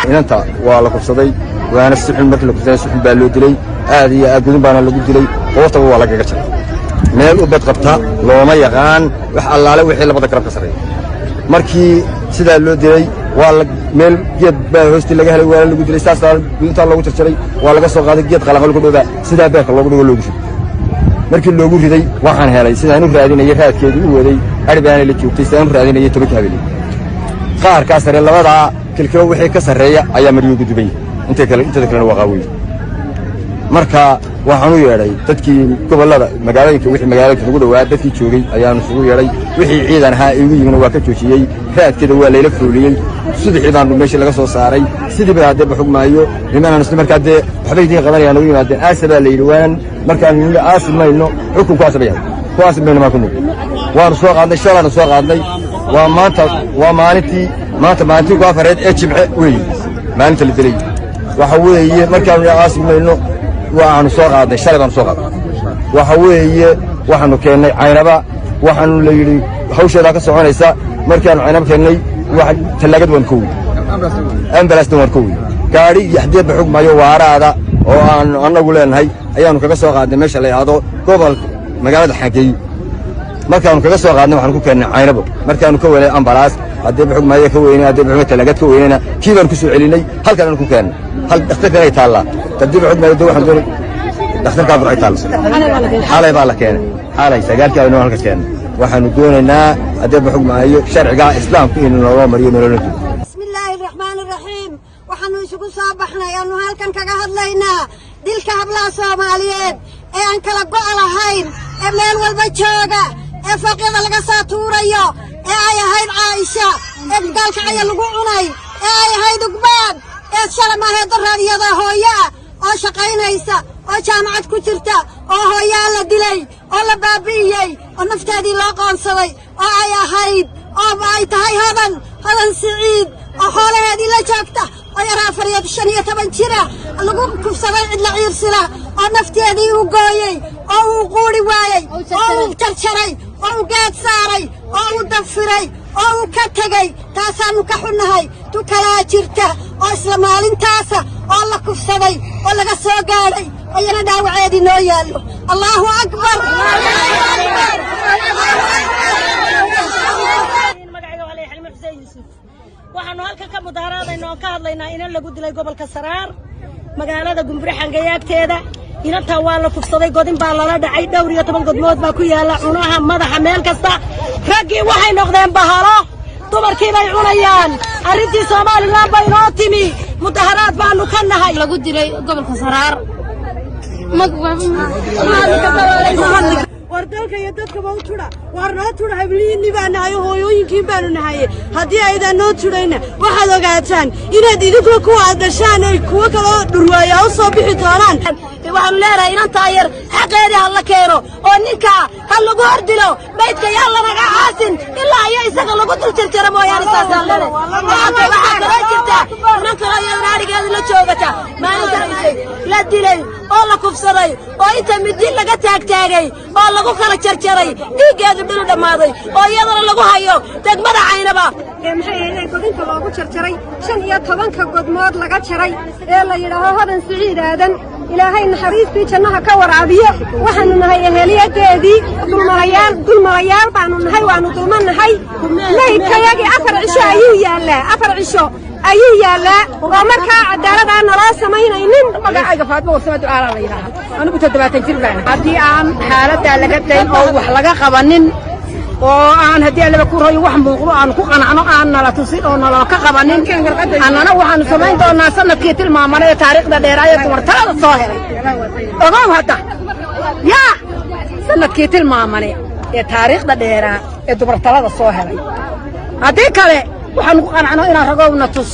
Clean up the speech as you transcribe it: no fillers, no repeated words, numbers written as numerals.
inanta waa la kufsaday waana suxun markii la kufsaday suxun baa loo dilay aad iyo aad gudun baana lagu dilay qoorta waa lagaga jaray meel u bad qabta looma yaqaan wax allaale wixii labada garab ka sareeyay markii sidaa loo dilay waa meel geed baa hoosti laga helay waa lagu dilay saas inta loogu jarjaray waa laga soo qaaday geed qalaqal ku dhowda sidaa beerka loogu dhigo loogu riday markii loogu riday waxaan helay sidaan u raadinayay raadkeedu u waday arbaana la joogtay sidaan u raadinayay tobanka habeen qaar ka sare labada kilkilo wixii ka sareeya ayaa mariyo gudubay inta kale waa qaaway marka waxaan u yeeray dadkii gobolada magaalooyinka wixii magaalada ugu dhawaad dadkii joogay ayaan isugu yeeray wixii ciidan ahaa igu yimina waa ka joojiyay raadkeeda waa layla fuuliyay sidii baan meeshii laga soo saaray sidii baa hadda xugmaayo nimanaan isla markaa de waxbay idin qabanayaan ugu yimaadeen aasaba la yidhi markaan nina aasimayno xukunku asabayaan ku aasimayno ma kunu waan soo qaadnay shalaan soo qaadnay waa maalintii ku afareed ee jimce weey maalinta la dilay waxa weeye markaan aasimayno waxaanu soo qaadnay shalay baan soo qaadnay waxa weeye waxaanu keennay caynaba waxaanu la yidhi hawsheeda ka soconaysa markaanu caynaba keennay wax talaagad waan koowi ambalaasna waan koowi gaari iyo xadeedba xugmayo waaraada oo aan annagu leenahay ayaanu kaga soo qaadnay meesha la yidhaahdo gobolka magaalada xangeey markaanu kaga soo qaadnay waxaanu ku keennay caynabo markaanu ka weynay ambalaas haddii xugmayo ka weynay haddii xugmayo talaagad ka weynayna kii baan ku soo celinay halkan aan ku keennay hal dhakhtarkan ay taallaa haddii xugmayo waxaan doonay dhakhtarkaa burcay taalla xaalay baa la keenay xaalay sagaalkii aynu halka keennay waxaanu doonaynaa haddii xugmayo sharciga islaamka inuu noo mariyo nolol bismillaahi raxmaani raxiim waxaanu isugu soo baxnay aanu halkan kaga hadlaynaa dilka hablaha Soomaaliyeed ee aan kala go'o lahayn ee meel walba jooga ee faqida laga soo tuurayo ee ay ahayd Caaisha ee dalka ay lagu cunay ee ay ahayd Ugbaad ee shalamaha darradiyada hooya oo shaqaynaysa oo jaamacad ku jirta oo hooya la dilay oo la baabi'iyay oo nafteedii loo qoonsaday oo ay ahayd oo ay tahay hadan Siciid oo xoolaheedii la joogta oo yaraa 15 jira lagu kufsaday cid la ciirsila oo nafteedii uu gooyay oo uu quuri waayay oo uu jarjaray oo uu gaad saaray oo uu dafiray oo uu ka tagay taasaanu ka xunnahay tu kala jirta oo isla maalintaasa oo la kufsaday oo laga soo gaaray oo yana dhaawaceedii noo yaallo Allahu akbar waxaanu halka ka mudaaraadaynaa oo ka hadlaynaa in lagu dilay gobolka Saraar magaalada Gumbure xangayaagteeda inta waa la kufsaday godin baa lala dhacay dhowr iyo 10 godmood baa ku yaala cunaha madaxa meel kasta ragii waxay noqdeen bahalo dumarkii bay cunayaan arintii Soomaaliland bay noo timi mudaharaad baanu ka nahay lagu dilay gobolka Saraar wardalka iyo dadka baa u tura warnaa tura habliini baa nahay hooyooyinkii baanu nahay hadii aydan noo turayna waxaad ogaataan inaad idinku ku aadashaan ay kuwa kale dhurwaaya u soo bixi doonaan waxaan leeyahay inanta yar xaqeeda la keeno oo ninka hal lagu hordilo baydka yaa la naga caasin ilaa ay isaga lagu dul tirtiro mooyaan isaasaan leeyahay waxa kala jirta ninka ay naarigeeda la joogata maalinta la dilay oo la kufsaday oo inta midi laga taagtaagay oo lagu kala jarjaray dhiigeedu dhul dhamaaday oo iyadana lagu hayo degmada Caynaba maxay ahayd godinka loogu jarjaray 15 godmood laga jaray ee la yiraahdo Hadan Siciid Aadan ilaahay naxariistii jannaha ka waraabiyo waxaanu nahay eheliyadeedii dulmayaal baanu nahay waanu dulmanahay leeykayaagii 4 cisho ayuu yaalaa oo markaa cadaalad aan nala samaynaynin magacayga Faatimo Warsame Ducaala la yiraahdo anigu 70 jir baan hadii aan xaaladda laga dayn oo wax laga qabanin oo aan hadii la ku raayo wax muuqdo aan ku qanacno aan nala tusin oo nala ka qabanin annana waxaan samayn doonaa sanadkii tilmaamanay taariikhda dheeraayay dumartada soo helay ogow hadda yaa sanadkii tilmaamanay ee taariikhda dheeraa ee dumartada soo helay hadii kale waxaan ku qanacno inaan ragowna tus